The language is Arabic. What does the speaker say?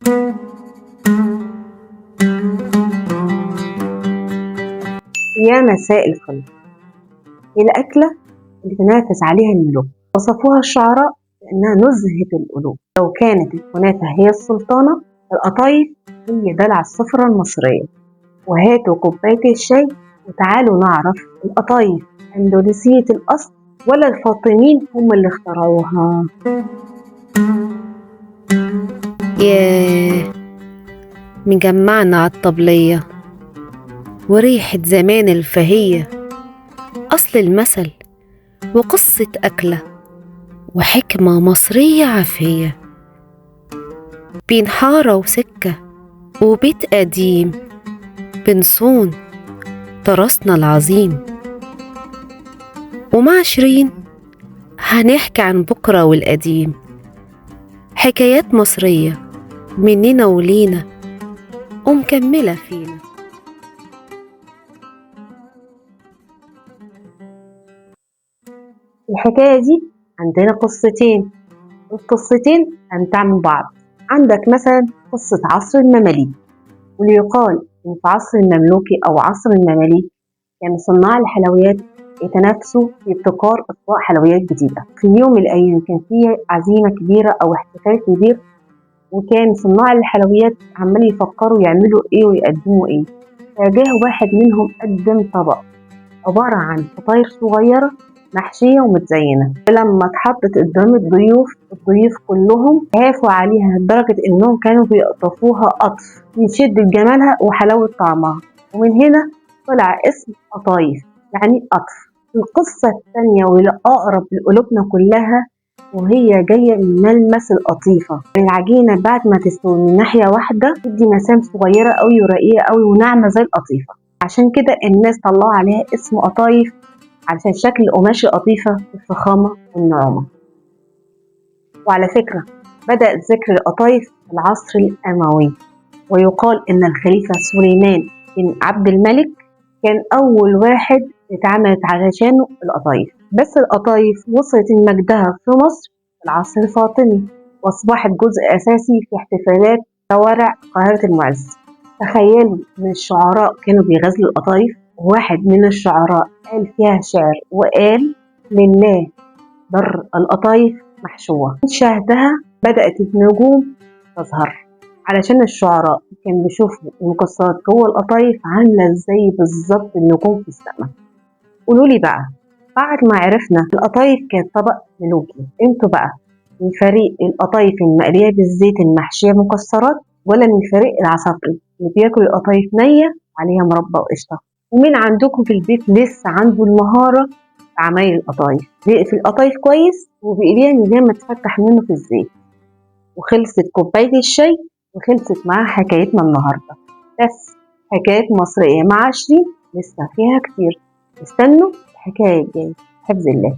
يا مساء الفل. هي الأكلة اللي تنافس عليها الملوك، وصفوها الشعراء بأنها نزهة القلوب. لو كانت الكنافة هي السلطانة، القطايف هي دلع السفرة المصرية. وهاتوا كوباية الشاي وتعالوا نعرف القطايف أندونيسية الأصل ولا الفاطميين هم اللي اخترعوها. ياه، مجمعنا عالطبلية وريحة زمان الفهية، أصل المثل وقصة أكلة وحكمة مصرية عافية، بين حارة وسكة وبيت قديم بنصون تراثنا العظيم. ومع شيرين هنحكي عن بكرة والقديم، حكايات مصرية مننا ولينا ومكملة فينا. الحكاية دي عندنا قصتين، القصتين أمتع من بعض. عندك مثلا قصة عصر المماليك، واللي يقال إن في عصر المملوكي أو عصر المماليك كان صناع الحلويات يتنافسوا في ابتكار أطباق حلويات جديدة. في يوم من الأيام كان فيه عزيمة كبيرة أو احتفال كبير، وكان صناع الحلويات عمال يفكروا يعملوا إيه ويقدموا إيه. فجاه واحد منهم قدم طبق عبارة عن فطاير صغيرة محشية ومتزينة، ولما اتحطت قدام الضيوف كلهم هافوا عليها لدرجة إنهم كانوا بيقطفوها قطف من شدة جمالها وحلاوة طعمها. ومن هنا طلع اسم قطايف، يعني قطف. القصة الثانية واللي أقرب لقلوبنا كلها، وهي جاية من ملمس القطيفة. العجينة بعد ما تستوي من ناحية واحدة تدي مسام صغيرة أوي ورقيقة أوي وناعمة زي القطيفة، عشان كده الناس طلعوا عليها اسم قطايف علشان شكل قماش القطيفة الفخامة والنعومة. وعلى فكرة بدأ ذكر القطايف في العصر الأموي، ويقال إن الخليفة سليمان بن عبد الملك كان أول واحد اتعملت علشانه القطايف. بس القطايف وصلت مجدها في مصر في العصر الفاطمي، وأصبحت جزء أساسي في احتفالات شوارع قاهرة المعز. تخيلوا إن الشعراء كانوا بيغزلوا القطايف، وواحد من الشعراء قال فيها شعر وقال: لله در القطايف محشوة، من شهدها بدأت النجوم تظهر. علشان الشعراء كان بيشوفوا المكسرات جوه القطايف عاملة ازاي بالظبط النجوم في السماء. قولولي بقى، بعد ما عرفنا القطايف كانت طبق ملوكي، انتوا بقى من فريق القطايف المقلية بالزيت المحشية مكسرات، ولا من فريق العصافري اللي بياكل القطايف نية عليها مربى وقشطة؟ ومين عندكم في البيت لسه عنده المهارة في عمايل القطايف، بيقفل القطايف كويس وبيقليها من غير ما تفتح منه في الزيت؟ وخلصت كوباية الشاي وخلصت معاها حكايتنا النهاردة. بس حكايات مصرية مع شيرين لسه فيها كتير، استنوا الحكاية الجاية. حفظ الله.